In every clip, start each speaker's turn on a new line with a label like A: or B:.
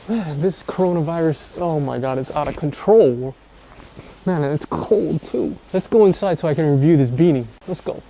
A: Man, this coronavirus, oh my god, it's out of control. Man, and it's cold too. Let's go inside so I can review this beanie. Let's go.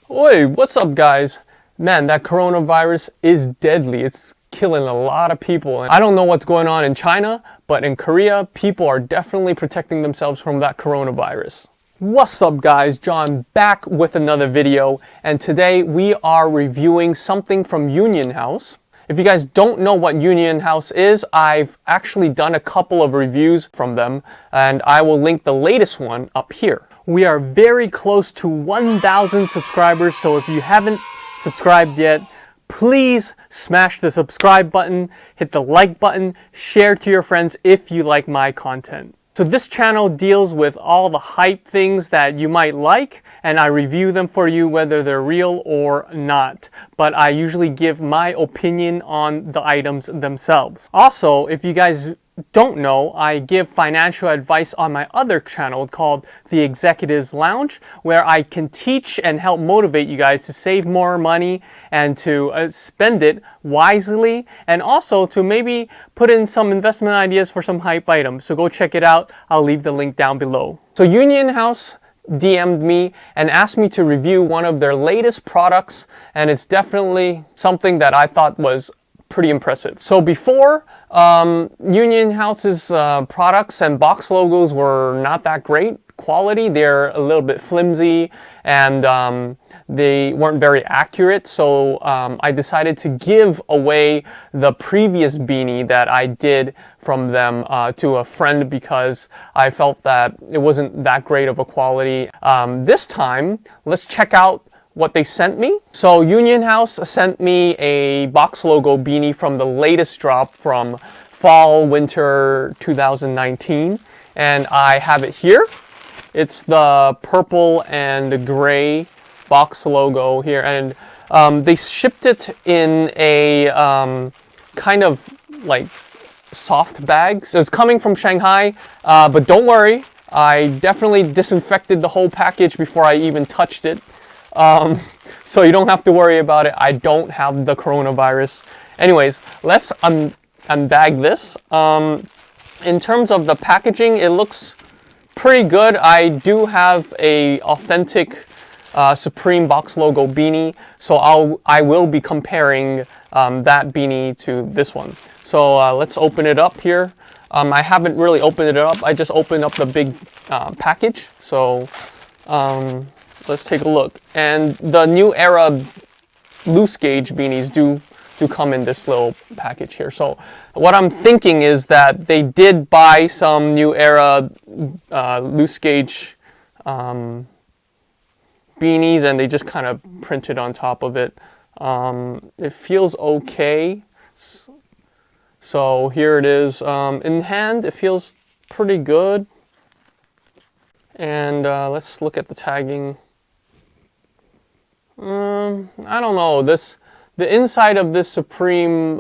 A: Oi, what's up guys? Man, that coronavirus is deadly. It's killing a lot of people. I don't know what's going on in China, but in Korea, people are definitely protecting themselves from that coronavirus. What's up guys, John back with another video, and today we are reviewing something from Union House. If you guys don't know what Union House is, I've actually done a couple of reviews from them, and I will link the latest one up here. We are very close to 1,000 subscribers, so if you haven't subscribed yet, please smash the subscribe button, hit the like button, share to your friends if you like my content. So this channel deals with all the hype things that you might like, and I review them for you whether they're real or not. But I usually give my opinion on the items themselves. Also, if you guys don't know, I give financial advice on my other channel called The Executives Lounge, where I can teach and help motivate you guys to save more money and to spend it wisely, and also to maybe put in some investment ideas for some hype items. So go check it out. I'll leave the link down below. So Union House DM'd me and asked me to review one of their latest products, and it's definitely something that I thought was pretty impressive. So before, Union House's products and box logos were not that great quality. They're a little bit flimsy and they weren't very accurate. So I decided to give away the previous beanie that I did from them to a friend because I felt that it wasn't that great of a quality. This time, let's check out what they sent me. So Union House sent me a box logo beanie from the latest drop from fall winter 2019, and I have it here. It's the purple and gray box logo here, and they shipped it in a kind of like soft bag. So it's coming from Shanghai, but don't worry, I definitely disinfected the whole package before I even touched it. So you don't have to worry about it. I don't have the coronavirus. Anyways, let's unbag this. In terms of the packaging, it looks pretty good. I do have a authentic Supreme box logo beanie, so I will be comparing that beanie to this one. So let's open it up here. I haven't really opened it up. I just opened up the big package. So let's take a look. And the new era loose gauge beanies do come in this little package here. So what I'm thinking is that they did buy some new era loose gauge beanies and they just kind of printed on top of it. It feels okay. So here it is. In hand, it feels pretty good. And let's look at the tagging. I don't know. The inside of this Supreme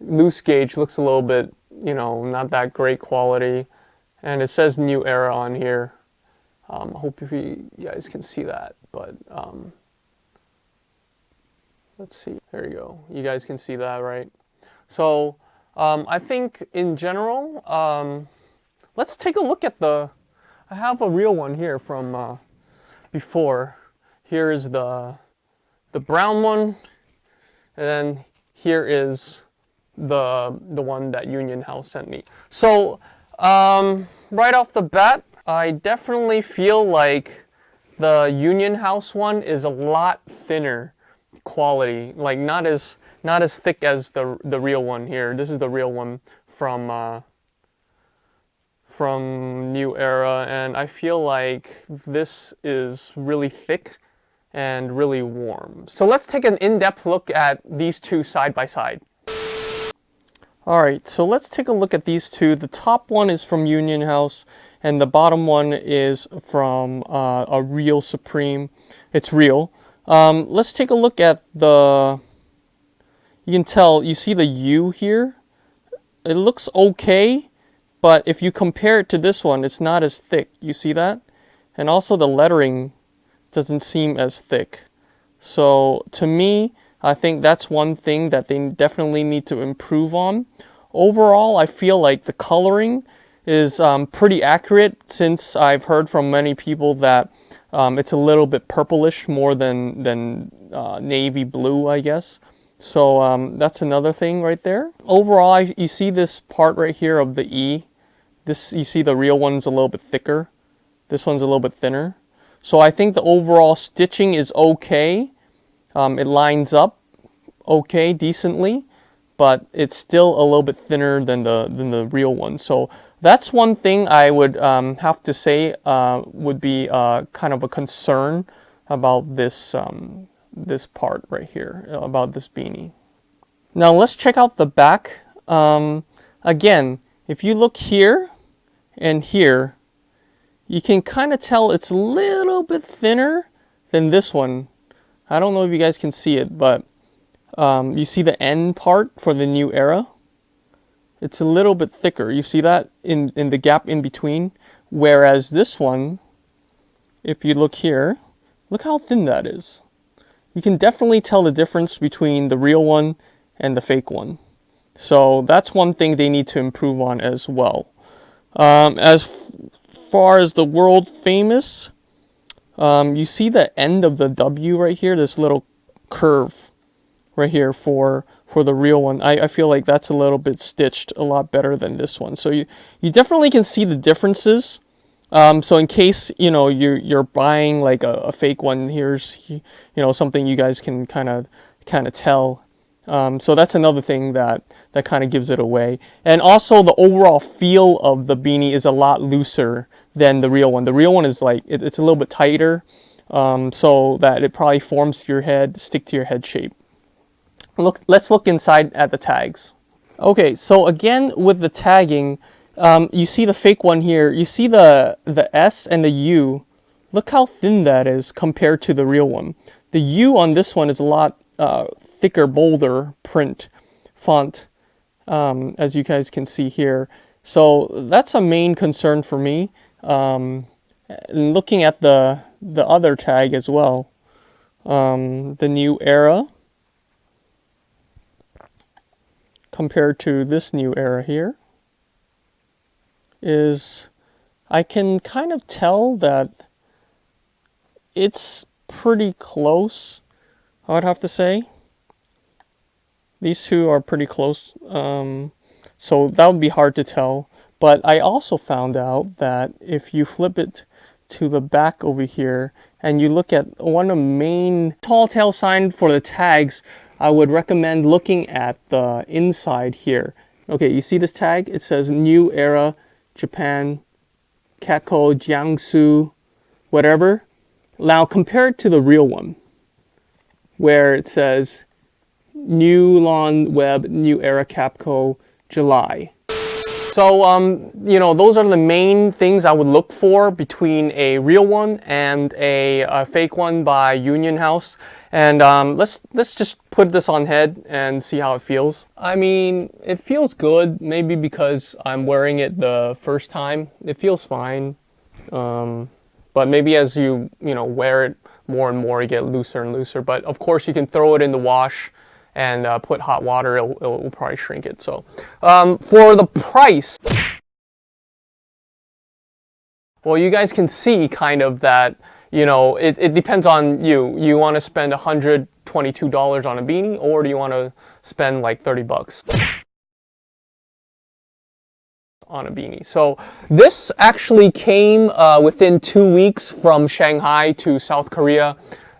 A: loose gauge looks a little bit, not that great quality, and it says New Era on here. I hope you guys can see that, but let's see. There you go. You guys can see that, right? So I think in general, let's take a look at I have a real one here from before. Here is the brown one, and then here is the one that Union House sent me. So right off the bat, I definitely feel like the Union House one is a lot thinner quality, like not as thick as the real one here. This is the real one from New Era, and I feel like this is really thick and really warm. So let's take an in-depth look at these two side by side. Alright, so let's take a look at these two. The top one is from Union House, and the bottom one is from a real Supreme. It's real. Let's take a look at you can tell, you see the U here? It looks okay, but if you compare it to this one, it's not as thick. You see that? And also the lettering doesn't seem as thick. So to me, I think that's one thing that they definitely need to improve on. Overall, I feel like the coloring is pretty accurate, since I've heard from many people that it's a little bit purplish more than navy blue, I guess. So that's another thing right there. Overall, you see this part right here of the E. You see the real one's a little bit thicker. This one's a little bit thinner. So I think the overall stitching is okay. It lines up okay, decently, but it's still a little bit thinner than the real one. So that's one thing I would have to say would be kind of a concern about this this part right here, about this beanie. Now let's check out the back. Again, if you look here and here, you can kind of tell it's a little bit thinner than this one. I don't know if you guys can see it, but you see the end part for the new era? It's a little bit thicker. You see that in the gap in between? Whereas this one, if you look here, look how thin that is. You can definitely tell the difference between the real one and the fake one. So that's one thing they need to improve on as well. As far as the world famous, you see the end of the W right here, this little curve right here for the real one. I feel like that's a little bit stitched a lot better than this one. So you definitely can see the differences. So in case, you know, you're buying like a fake one, here's, you know, something you guys can kind of tell. So that's another thing that kind of gives it away. And also the overall feel of the beanie is a lot looser than the real one. The real one is like, it's a little bit tighter, so that it probably forms to your head, stick to your head shape. Let's look inside at the tags. Okay, so again with the tagging, you see the fake one here. You see the S and the U. Look how thin that is compared to the real one. The U on this one is a lot thicker, bolder print font, as you guys can see here. So that's a main concern for me. And looking at the other tag as well, the new era compared to this new era here, is I can kind of tell that it's pretty close, I would have to say. These two are pretty close, so that would be hard to tell. But I also found out that if you flip it to the back over here and you look at one of the main tall tale sign for the tags, I would recommend looking at the inside here. Okay, you see this tag? It says New Era Japan, Kako, Jiangsu, whatever. Now compare it to the real one, where it says New Lawn Web, New Era Capco, July. So, you know, those are the main things I would look for between a real one and a fake one by Union House. And let's just put this on head and see how it feels. I mean, it feels good, maybe because I'm wearing it the first time. It feels fine. But maybe as you wear it more and more, you get looser and looser. But of course, you can throw it in the wash and put hot water, it will probably shrink it. So for the price, well, you guys can see kind of that, you know, it depends on you. You want to spend $122 on a beanie, or do you want to spend like 30 bucks on a beanie? So this actually came within 2 weeks from Shanghai to South Korea.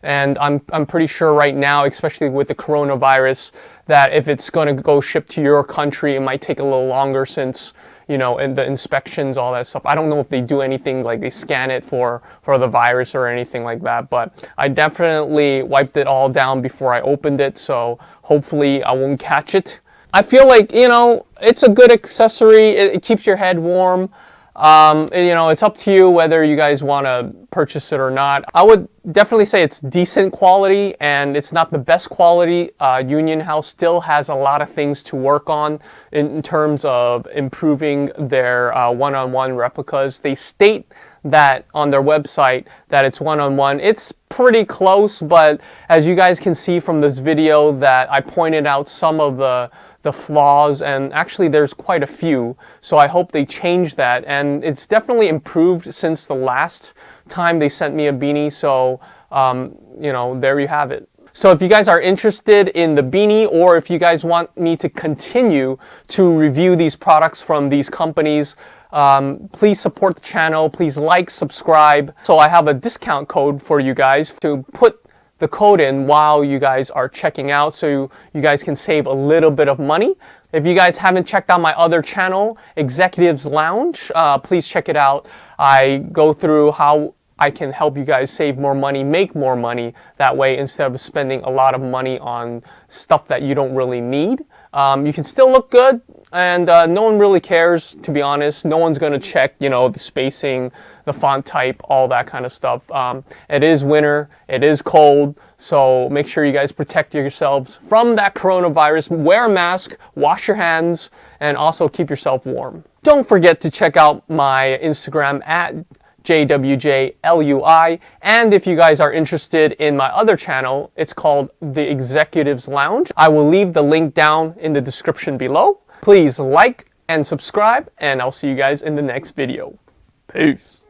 A: And I'm pretty sure right now, especially with the coronavirus, that if it's going to go ship to your country, it might take a little longer since, you know, and the inspections, all that stuff. I don't know if they do anything like they scan it for the virus or anything like that, but I definitely wiped it all down before I opened it, so hopefully I won't catch it. I feel like, you know, it's a good accessory. It keeps your head warm. You know, it's up to you whether you guys want to purchase it or not. I would definitely say it's decent quality, and it's not the best quality. Union House still has a lot of things to work on in terms of improving their one-on-one replicas. They state that on their website that it's one-on-one. It's pretty close, but as you guys can see from this video that I pointed out some of the flaws, and actually there's quite a few, so I hope they change that, and it's definitely improved since the last time they sent me a beanie. So you know, there you have it. So if you guys are interested in the beanie, or if you guys want me to continue to review these products from these companies, please support the channel, please like, subscribe. So I have a discount code for you guys to put the code in while you guys are checking out, so you guys can save a little bit of money. If you guys haven't checked out my other channel, Executives Lounge, please check it out. I go through how I can help you guys save more money, make more money that way, instead of spending a lot of money on stuff that you don't really need. You can still look good, and no one really cares, to be honest. No one's gonna check, you know, the spacing, the font type, all that kind of stuff. It is winter, it is cold, so make sure you guys protect yourselves from that coronavirus. Wear a mask, wash your hands, and also keep yourself warm. Don't forget to check out my Instagram at JWJLUI, and if you guys are interested in my other channel, it's called The Executives Lounge. I will leave the link down in the description below. Please like and subscribe, and I'll see you guys in the next video. Peace.